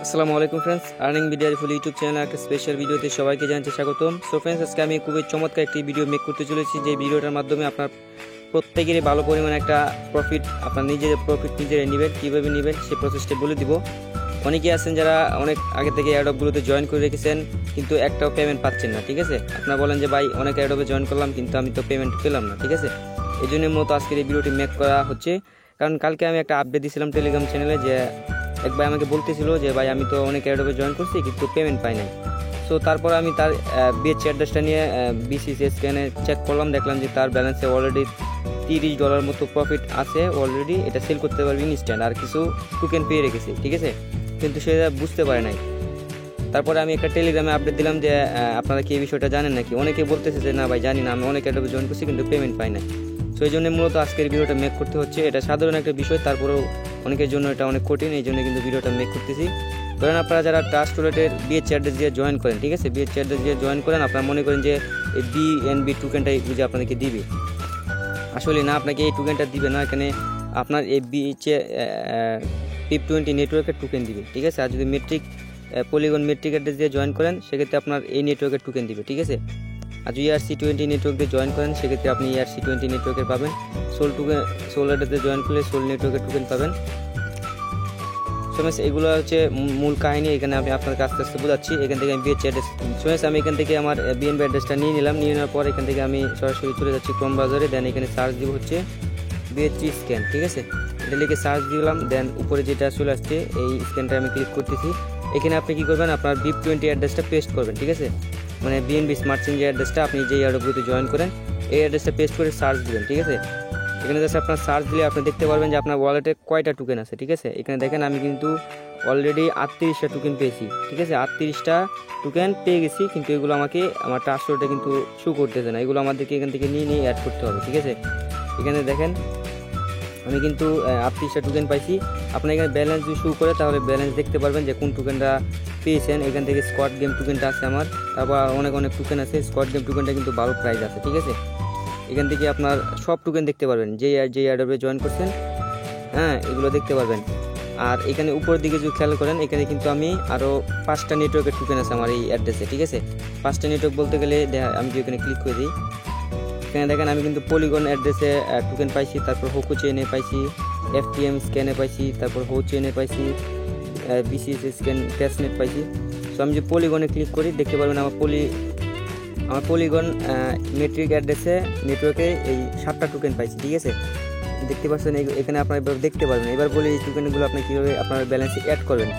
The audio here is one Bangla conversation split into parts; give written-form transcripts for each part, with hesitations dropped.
আসসালামু আলাইকুম friends, earning video full YouTube channel একটা স্পেশাল ভিডিওতে সবাইকে জানাচ্ছি স্বাগতম। সো ফ্রেন্ডস, আজকে আমি খুবই চমৎকার একটি ভিডিও মেক করতে চলেছি, যে ভিডিওটার মাধ্যমে আপনার প্রত্যেকেরই ভালো পরিমাণ একটা প্রফিট, আপনার নিজের প্রফিট নিজেরাই নেবেন, কীভাবে নেবেন সেই প্রসেসটা বলে দিব। অনেকেই আছেন যারা অনেক আগে থেকে অ্যাডপগুলোতে জয়েন করে রেখেছেন, কিন্তু একটাও পেমেন্ট পাচ্ছেন না। ঠিক আছে, আপনারা বলেন যে ভাই অনেক অ্যাডপে জয়েন করলাম কিন্তু আমি তো পেমেন্ট পেলাম না। ঠিক আছে, এই জন্য মূলত আজকের এই ভিডিওটি মেক করা হচ্ছে, কারণ কালকে আমি একটা আপডেট দিয়েছিলাম টেলিগ্রাম চ্যানেলে, যে এক ভাই আমাকে বলতেছিল যে ভাই আমি তো অনেক অ্যাডপে জয়েন করছি কিন্তু পেমেন্ট পাই নাই। সো তারপর আমি তার বিএচ অ্যাড্রেসটা নিয়ে বিসিসি স্ক্যানে চেক করলাম, দেখলাম যে তার ব্যালেন্সে অলরেডি $30 মতো প্রফিট আছে অলরেডি। এটা সেল করতে পারবে ইনস্ট্যান্ট, আর কিছু টোকেন পেয়ে রেখেছি। ঠিক আছে, কিন্তু সে বুঝতে পারে নাই। তারপরে আমি একটা টেলিগ্রামে আপডেট দিলাম যে আপনারা কি এই বিষয়টা জানেন নাকি। অনেকে বলতেছে যে না ভাই জানি না, আমি অনেক অ্যাডপে জয়েন করছি কিন্তু পেমেন্ট পাই না। সো এই জন্য মূলত আজকের ভিডিওটা মেক করতে হচ্ছে। এটা সাধারণ একটা বিষয়, তারপরেও অনেকের জন্য এটা অনেক কঠিন, এই জন্য কিন্তু ভিডিওটা মেক করতেছি। ধরেন আপনারা যারা ট্রাস্ট ওয়ালেটের বিএচ অ্যাড্রেস দিয়ে জয়েন করেন, ঠিক আছে, বিএচ অ্যাড্রেস দিয়ে জয়েন করেন, আপনারা মনে করেন যে এই বিএনবি টোকেনটাই বুঝে আপনাদেরকে দিবে। আসলে না, আপনাকে এই টোকেনটা দিবে না, এখানে আপনার এই বিএচে PIP20 নেটওয়ার্কের টোকেন দিবে। ঠিক আছে, আর যদি পলিগন মেট্রিক অ্যাড্রেস দিয়ে জয়েন করেন সেক্ষেত্রে আপনার এই নেটওয়ার্কের টোকেন দিবে। ঠিক আছে, আর যদি ERC20 নেটওয়ার্ক দিয়ে জয়েন করেন সেক্ষেত্রে আপনি ERC20 নেটওয়ার্কের পাবেন। সোল অ্যাড্রেসে জয়েন করলে সোল নেটওয়ার্কের টোকেন পাবেন। সোমেশ, এগুলো হচ্ছে মূল কাহিনী। এখানে আমি আপনাকে আস্তে আস্তে বোঝাচ্ছি। এখান থেকে আমি বিএচ অ্যাড্রেস সোমেশ, আমি এখান থেকে আমার বিএনবি অ্যাড্রেসটা নিয়ে নিলাম। নিয়ে নেওয়ার পর এখান থেকে আমি সরাসরি চলে যাচ্ছি ক্রোম ব্রাউজারে। দেন এখানে সার্চ দিব হচ্ছে বিএচি স্ক্যান। ঠিক আছে, এটা লিখে সার্চ দিলাম। দেন উপরে যেটা চলে আসছে এই স্ক্যানটা আমি ক্লিক করতেছি। এখানে আপনি কি করবেন, আপনার BIP20 অ্যাড্রেসটা পেস্ট করবেন। ঠিক আছে, মানে বিএনবি স্মার্ট চেঞ্জ যে অ্যাড্রেসটা আপনি যেই অ্যাডপগুলোতে জয়েন করেন এই অ্যাড্রেসটা পেস্ট করে সার্চ দিবেন। ঠিক আছে, এখানে জাস্ট আপনার সার্চ দিলে আপনি দেখতে পারবেন যে আপনার ওয়ালেটে কয়টা টোকেন আছে। ঠিক আছে, এখানে দেখেন আমি কিন্তু অলরেডি 38টা টোকেন পেয়েছি। ঠিক আছে, 38টা টোকেন পেয়ে গেছি, কিন্তু এগুলো আমাকে আমার ট্রাস্ট ওয়ালেটে কিন্তু শো করতেছে না। এগুলো আমাদেরকে এখান থেকে নিয়ে অ্যাড করতে হবে। ঠিক আছে, এখানে দেখেন আমি কিন্তু 38টা টোকেন পাইছি। আপনার এখানে ব্যালেন্স যদি শো করে তাহলে ব্যালেন্স দেখতে পারবেন যে কোন টোকেনটা পেয়েছেন। এখান থেকে স্কোয়াড গেম টোকেনটা আছে আমার, তারপর অনেক টোকেন আছে। স্কোয়াড গেম টোকেনটা কিন্তু ভালো প্রাইস আছে। ঠিক আছে, এখান থেকে আপনার সব টোকেন দেখতে পারবেন, যে অ্যাডবে জয়েন করছেন, হ্যাঁ, এগুলো দেখতে পারবেন। আর এখানে উপরের দিকে যদি খেয়াল করেন, এখানে কিন্তু আমি আরও 5টা নেটওয়ার্কের টোকেন আছে আমার এই অ্যাড্রেসে। ঠিক আছে, 5টা নেটওয়ার্ক বলতে গেলে আমি যদি এখানে ক্লিক করে দিই, এখানে দেখেন আমি কিন্তু পলিগন অ্যাড্রেসে টোকেন পাইছি, তারপর হোকো চেইনে পাইছি, FTM স্ক্যানে পাইছি, তারপর হো চেইনে পাইছি, BCS স্ক্যান ক্যাশনেট পাইছি। সো আমি যে পলিগনে ক্লিক করি দেখতে পারবেন আমার পলিগন মেট্রিক অ্যাড্রেসে নেটওয়ার্কে এই 7টা টোকেন পাইছি। ঠিক আছে, দেখতে পাচ্ছেন এখানে আপনার এবার দেখতে পারবেন। এবার বলি এই টোকেনগুলো আপনি কীভাবে আপনার ব্যালেন্সে অ্যাড করবেন।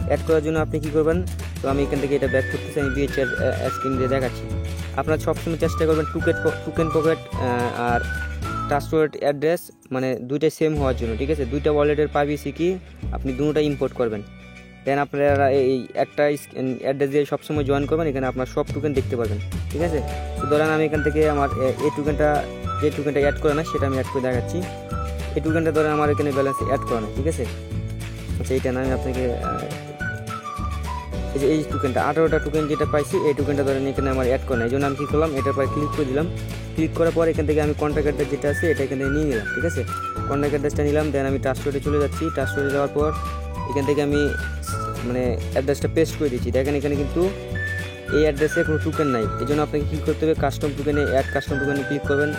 অ্যাড করার জন্য আপনি কী করবেন, তো আমি এখান থেকে এটা ব্যাক করতেছি, আমি বিএচ স্ক্রিন দিয়ে দেখাচ্ছি। আপনার সবসময় চেষ্টা করবেন টোকেন পকেট আর ট্রাস্ট ওয়ালেট অ্যাড্রেস মানে দুইটাই সেম হওয়ার জন্য। ঠিক আছে, দুইটা ওয়ালেটের প্রাইভেসি কি আপনি দুটোটা ইম্পোর্ট করবেন। দেন আপনারা এই একটা অ্যাড্রেস দিয়ে সবসময় জয়েন করবেন, এখানে আপনার সব টোকেন দেখতে পাবেন। ঠিক আছে, তো ধরেন আমি এখান থেকে আমার এই টোকেনটা যে টোকেনটা অ্যাড করে না সেটা আমি অ্যাড করে দেখাচ্ছি। এই টোকেনটা ধরেন আমার এখানে ব্যালেন্সে অ্যাড করা না। ঠিক আছে, আচ্ছা এইটা না, আমি আপনাকে এই টোকেনটা 18টা টোকেন যেটা পাইছি এই টোকেনটা ধরেন এখানে আমার অ্যাড করা না। এই জন্য আমি কী করলাম, এটার পরে ক্লিক করে দিলাম। ক্লিক করার পর এখান থেকে আমি কন্ট্যাক্ট অ্যাড্রেস যেটা আছে এটা এখানে নিয়ে নিলাম। ঠিক আছে, কন্ট্যাক্ট অ্যাড্রেসটা নিলাম। দেন আমি ট্রাস্ট ওয়ালেটে চলে যাচ্ছি। ট্রাস্ট ওয়ালেটে যাওয়ার পর এখান থেকে আমি মানে অ্যাড্রেসটা পেস্ট করে দিচ্ছি। দেখেন এখানে কিন্তু এই অ্যাড্রেসে কোনো টোকেন নাই। এই জন্য আপনাকে কী করতে হবে, কাস্টম টোকেনে কাস্টম টোকেনে ক্লিক করবেন,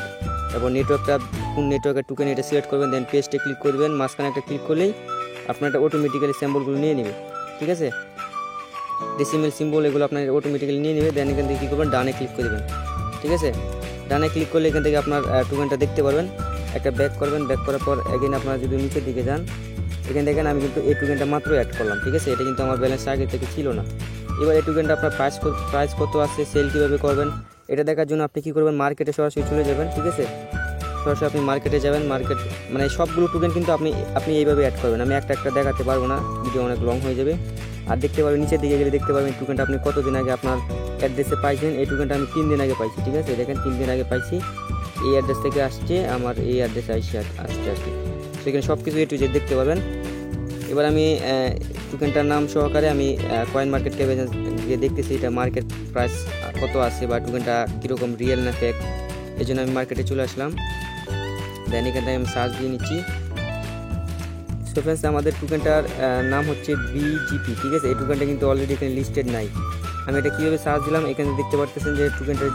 তারপর নেটওয়ার্কটা কোন নেটওয়ার্কের টোকেন এটা সিলেক্ট করবেন। দেন পেস্টে ক্লিক করবেন, মাঝখানে একটা ক্লিক করলেই আপনার একটা অটোমেটিক্যালি সিম্বলগুলো নিয়ে নেবে। ঠিক আছে, ডেসিমেল সিম্বল এগুলো আপনার অটোমেটিক্যালি নিয়ে নেবে। দেন এখান থেকে কী করবেন, ডানে ক্লিক করে দেবেন। ঠিক আছে, ডানে ক্লিক করলে এখান থেকে আপনার টোকেনটা দেখতে পারবেন। একটা ব্যাক করবেন, ব্যাক করার পর এগেইন আপনারা যদি নিচের দিকে যান, এখানে দেখেন আমি কিন্তু এই টোকেনটা মাত্র অ্যাড করলাম। ঠিক আছে, এটা কিন্তু আমার ব্যালেন্স আগে থেকে ছিল না। এবার এই টোকেনটা আপনার প্রাইস কত আছে, সেল কীভাবে করবেন এটা দেখার জন্য আপনি কী করবেন, মার্কেটে সরাসরি চলে যাবেন। ঠিক আছে, সরাসরি আপনি মার্কেটে যাবেন। মার্কেট মানে সবগুলো টোকেন কিন্তু আপনি এইভাবে অ্যাড করবেন। আমি একটা দেখাতে পারবো না, ভিডিও অনেক লং হয়ে যাবে। আর দেখতে পারবেন নিচের দিকে গেলে দেখতে পারবেন টোকেনটা আপনি কতদিন আগে আপনার অ্যাড্রেসে পাইছেন। এই টোকেনটা আমি 3 দিন আগে পাইছি। ঠিক আছে, দেখেন 3 দিন আগে পাইছি, এই অ্যাড্রেস থেকে আসছে, আমার এই অ্যাড্রেসে আসছে আর কি। সেখানে সব কিছু A to Z দেখতে পাবেন। এবার আমি টোকেনটার নাম সহকারে আমি কয়েন মার্কেট ক্যাপে গিয়ে দেখতেছি এটা মার্কেট প্রাইস কত আছে বা টোকেনটা কীরকম রিয়েল না ফেক। এই জন্য আমি মার্কেটে চলে আসলাম। দেন এখান থেকে আমি সার্চ দিয়ে নিচ্ছি। সো ফ্রেন্ডস আমাদের টোকেনটার নাম হচ্ছে BGP, ঠিক আছে। এই টোকেনটা কিন্তু অলরেডি এখানে লিস্টেড নাই। আমি এটা কীভাবে সার্চ দিলাম, এখানে দেখতে পারতেছেন যে টোকেনটার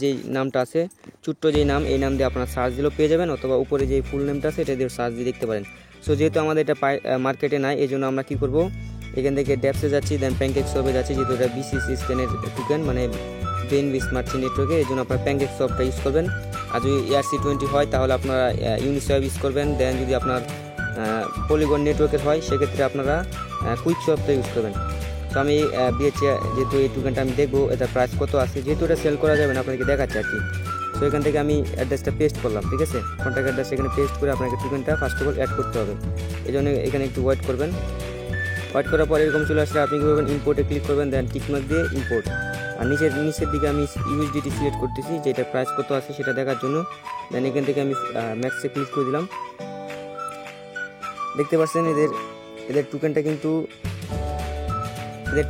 যেই নামটা আছে, ছোট্ট যেই নাম, এই নাম দিয়ে আপনারা সার্চ দিলেও পেয়ে যাবেন, অথবা উপরে যে ফুল নেমটা আছে এটা দিয়ে সার্চ দিয়ে দেখতে পারেন। সো যেহেতু আমাদের এটা মার্কেটে নাই, এই জন্য আমরা কী করব, এখান থেকে ড্যাপসে যাচ্ছি, দেন প্যানকেকসপে যাচ্ছি, যেহেতু এটা BCC স্ক্যানের টোকেন, মানে BNB স্মার্ট চেইন নেটওয়ার্কে, এই জন্য আপনারা প্যানকেকসপটা ইউজ করবেন। আর যদি ERC20 হয় তাহলে আপনারা ইউনিসওয়াপ ইউজ করবেন। দেন যদি আপনার পলিগন নেটওয়ার্কের হয় সেক্ষেত্রে আপনারা কুইকসপটা ইউজ করবেন। তো আমি BHC যেহেতু এই টোকেনটা আমি দেখবো এটা প্রাইস কত আছে, যেহেতু এটা সেল করা যাবে না আপনাদেরকে দেখাচ্ছি আর কি। সো এখান থেকে আমি অ্যাড্রেসটা পেস্ট করলাম, ঠিক আছে। কন্ট্যাক্ট অ্যাড্রেস এখানে পেস্ট করে আপনাকে টোকেনটা ফার্স্ট অফ অল অ্যাড করতে হবে। এই জন্য এখানে একটু ওয়েট করবেন। ওয়েট করার পর এরকম চলে আসলে আপনি কী করবেন, ইম্পোর্টে ক্লিক করবেন, দেন টিকমার্ক দিয়ে ইম্পোর্ট। আর নিচের দিকে আমি USDT সিলেক্ট করতেছি, যেটা প্রাইস কত আছে সেটা দেখার জন্য। দেন এখান থেকে আমি ম্যাক্সে ক্লিক করে দিলাম। দেখতে পাচ্ছেন এদের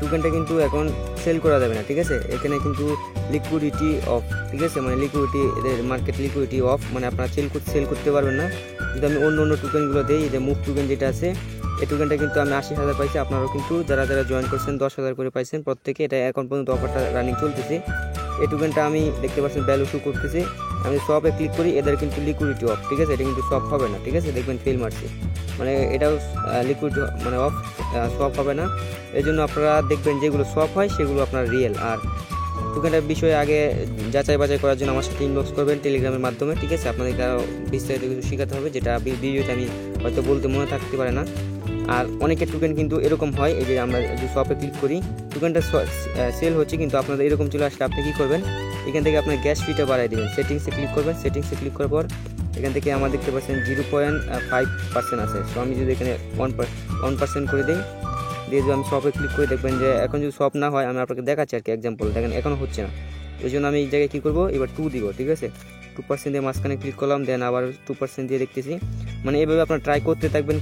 টোকেনটা কিন্তু এখন সেল করা যাবে না, ঠিক আছে। এখানে কিন্তু লিকুইডিটি অফ, ঠিক আছে, মানে লিকুইডিটি, এদের মার্কেট লিকুইডিটি অফ, মানে আপনারা সেল করতে পারবেন না। যদি আমি অন্য টোকেনগুলো দিই, যে মুভ টোকেন যেটা আছে, এই টোকেনটা কিন্তু আমি 80,000 পাইছি, আপনারাও কিন্তু যারা জয়েন করছেন 10,000 করে পাইছেন প্রত্যেকে। এটা এখন পর্যন্ত অফারটা রানিং চলতেছে। এই টোকেনটা আমি দেখতে পাচ্ছেন ভ্যালু শো করতেছি, আমি শপে ক্লিক করি, এদের কিন্তু লিকুইডিটি অফ, ঠিক আছে। এটা কিন্তু শপ হবে না, ঠিক আছে, দেখবেন ফেল মারছে, মানে এটাও লিকুইডিটি মানে অফ, শপ হবে না। এই জন্য আপনারা দেখবেন যেগুলো শপ হয় সেগুলো আপনার রিয়েল। আর টোকেনটার বিষয়ে আগে যাচাই বাছাই করার জন্য আমার সাথে ইনবক্স করবেন টেলিগ্রামের মাধ্যমে, ঠিক আছে। আপনাদেরকে আরও বিস্তারিত কিছু শেখাতে হবে, যেটা ভিডিওতে আমি হয়তো বলতে মনে থাকতে পারে না। আর অনেকের টোকেন কিন্তু এরকম হয়, এই যে আমরা যে শপে ক্লিক করি, টোকেনটা সেল হচ্ছে, কিন্তু আপনাদের এরকম চলে আসলে আপনি কী করবেন, এখান থেকে আপনার গ্যাস ফিটা বাড়াই দেবেন। সেটিংসে ক্লিক করবেন, সেটিংসে ক্লিক করার পর এখান থেকে আমার দেখতে পাচ্ছেন 0.5% আছে। সো আমি যদি এখানে 1% করে দিই, দিয়ে যদি আমি শপে ক্লিক করে, দেখবেন যে এখন যদি শপ না হয়, আমি আপনাকে দেখাচ্ছি আর কি, এক্সাম্পল দেখেন এখনও হচ্ছে না। ওই জন্য আমি এই জায়গায় কী করবো, এবার 2 দিব, ঠিক আছে। 2% দিয়ে মাঝখানে ক্লিক করলাম, দেন আবার 2% দিয়ে দেখতেছি। মানে এইভাবে আপনার ট্রাই করতে থাকবেন,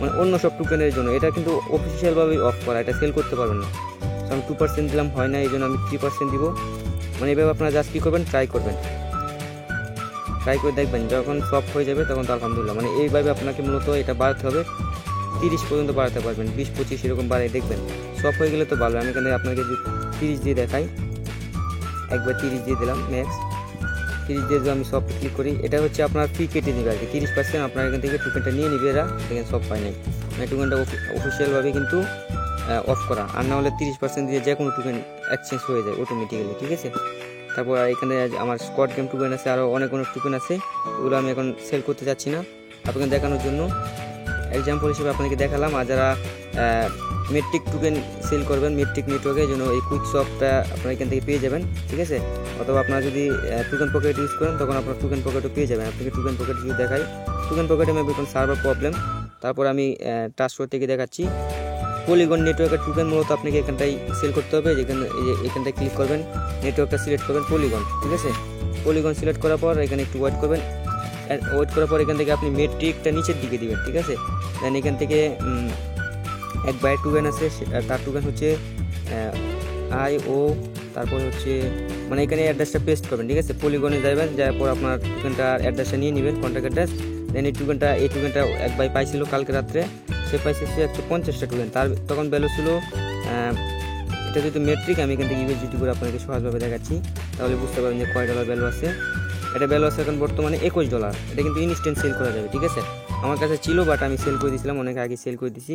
মানে অন্য সব টোকেনের জন্য। এটা কিন্তু অফিসিয়ালভাবে অফ করা, এটা সেল করতে পারবেন না। তো আমি 2% দিলাম, হয় না, এই জন্য আমি 3% দিব। মানে এইভাবে আপনারা জাস্ট কী করবেন, ট্রাই করে দেখবেন, যখন সফট হয়ে যাবে তখন তো আলহামদুলিল্লাহ। মানে এইভাবে আপনাকে মূলত এটা বাড়াতে হবে, 30 পর্যন্ত বাড়াতে পারবেন, 20-25 এরকম বাড়াই দেখবেন। সফট হয়ে গেলে তো ভালো। আমি এখানে আপনাকে যদি 30 দিয়ে দেখাই, একবার 30 দিয়ে দিলাম, ম্যাক্স 30 দিয়ে যদি আমি সফট ক্লিক করি, এটা হচ্ছে আপনার ফি কেটে নেবে আর কি, 30% আপনার এখান থেকে টোকেনটা নিয়ে নেবে এরা, দেখেন সফট পায় নাই। মানে টোকেনটা অফিসিয়ালভাবে কিন্তু অফ করা, আর না হলে 30% দিয়ে যে কোনো টোকেন এক্সচেঞ্জ হয়ে যায় অটোমেটিক্যালি, ঠিক আছে। তারপর এখানে আমার স্কোয়াড গেম টোকেন আছে, আরও অনেক টোকেন আছে, এগুলো আমি এখন সেল করতে যাচ্ছি না, আপনাকে দেখানোর জন্য এক্সাম্পল হিসেবে আপনাদেরকে দেখালাম। আর যারা মেট্রিক টোকেন সেল করবেন মেট্রিক নেটওয়ার্কের জন্য, এই কুইক শপটা আপনারা এখান থেকে পেয়ে যাবেন, ঠিক আছে। অথবা আপনারা যদি টোকেন পকেট ইউজ করেন, তখন আপনার টোকেন পকেটও পেয়ে যাবেন। আপনাকে টোকেন পকেট যদি দেখাই, টোকেন পকেটে মেবি কোনো সার্ভার প্রবলেম। তারপর আমি ট্রান্সফার থেকে দেখাচ্ছি। পলিগন নেটওয়ার্কের টোকেন মূলত আপনাকে এখানটাই সেল করতে হবে, এখানটায় ক্লিক করবেন, নেটওয়ার্কটা সিলেক্ট করবেন পলিগন, ঠিক আছে। পলিগন সিলেক্ট করার পর এখানে একটু ওয়েট করবেন, ওয়েট করার পর এখান থেকে আপনি মেট্রিকটা নিচের দিকে দিবেন, ঠিক আছে। দেন এখান থেকে এক বাইর টোকেন আছে, তার টোকেন হচ্ছে IO, তারপর হচ্ছে মানে এখানে অ্যাড্রেসটা পেস্ট করবেন, ঠিক আছে। পলিগনে যাবেন, যাওয়ার পর আপনার টোকেনটার অ্যাড্রেসটা নিয়ে নেবেন, কন্ট্যাক্ট অ্যাড্রেস। দেন এই টোকেনটা এক বাই পাইছিল কালকে রাত্রে, সে পাইছে 150টা টোকেন, তার তখন ভ্যালু ছিল, এটা যেহেতু মেট্রিক, আমি এখান থেকে USDT করে আপনাকে সহজভাবে দেখাচ্ছি, তাহলে বুঝতে পারবেন যে কয় ডলার ভ্যালু আছে। এটা ভ্যালু আছে এখন বর্তমানে $21। এটা কিন্তু ইনস্ট্যান্ট সেল করা যাবে, ঠিক আছে। আমার কাছে ছিল, বাট আমি সেল করে দিয়েছিলাম, অনেক আগে সেল করে দিয়েছি।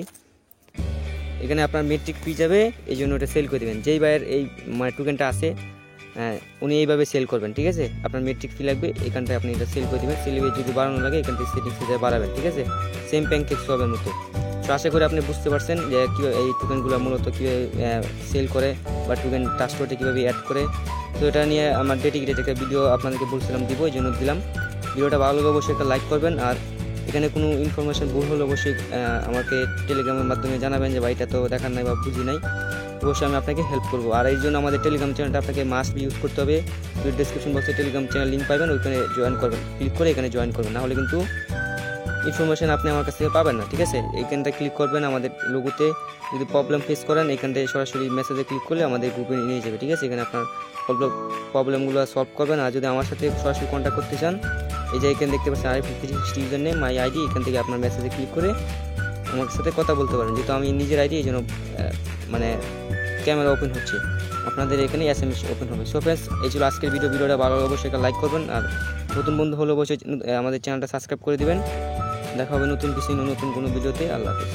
এখানে আপনার মেট্রিক ফি যাবে, এই জন্য ওটা সেল করে দেবেন। যেই বাইয়ের এই মানে টোকেনটা আছে, উনি এইভাবে সেল করবেন, ঠিক আছে। আপনার মেট্রিক ফি লাগবে, এখানটায় আপনি এটা সেল করে দেবেন। সেলিভে যদি বাড়ানো লাগে, এখান থেকে সেটিংসে বাড়াবেন, ঠিক আছে, সেম প্যানকেকসপের মতো। তো আশা করি আপনি বুঝতে পারছেন যে কীভাবে এই টোকেনগুলো মূলত কীভাবে সেল করে, বা টোকেন ট্রাস্টওয়ার্থে কীভাবে অ্যাড করে। তো এটা নিয়ে আমার ডেডিকেটেড একটা ভিডিও আপনাদেরকে বলছিলাম দিব, এই জন্য দিলাম। ভিডিওটা ভালো লাগে অবশ্যই একটা লাইক করবেন, আর এখানে কোনো ইনফরমেশন ভুল হলে অবশ্যই আমাকে টেলিগ্রামের মাধ্যমে জানাবেন যে ভাইটা তো দেখার নাই বা বুঝি নাই, অবশ্যই আমি আপনাকে হেল্প করবো। আর এই জন্য আমাদের টেলিগ্রাম চ্যানেলটা আপনাকে মাস্ট ইউজ করতে হবে। ডিসক্রিপশন বক্সে টেলিগ্রাম চ্যানেল লিঙ্ক পাবেন, ওইখানে জয়েন করবেন, ক্লিক করে এখানে জয়েন করবেন, নাহলে কিন্তু ইনফরমেশন আপনি আমার কাছ থেকে পাবেন না, ঠিক আছে। এইখানটা ক্লিক করবেন, আমাদের লোগোতে যদি প্রবলেম ফেস করেন, এখানটায় সরাসরি মেসেজে ক্লিক করলে আমাদের গ্রুপে নিয়ে যাবে, ঠিক আছে। এখানে আপনার প্রবলেমগুলো সলভ করবেন। আর যদি আমার সাথে সরাসরি কন্ট্যাক্ট করতে চান, এই যে এখানে দেখতে পাচ্ছেন আরিফ5360 ইউজার নেম মাই আইডি, এখান থেকে আপনার মেসেজে ক্লিক করে আমার সাথে কথা বলতে পারেন। যেহেতু আমি নিজের আইডি এই জন্য মানে ক্যামেরা ওপেন হচ্ছে, আপনাদের এখানে SMS ওপেন হবে। সো ফ্রেন্ডস, এই ছিল আজকের ভিডিওটা ভালো লাগলে অবশ্যই একটা লাইক করবেন, আর নতুন বন্ধু হলে অবশ্যই আমাদের চ্যানেলটা সাবস্ক্রাইব করে দিবেন। দেখা হবে নতুন কোনো ভিডিওতে। আল্লাহ হাফেজ।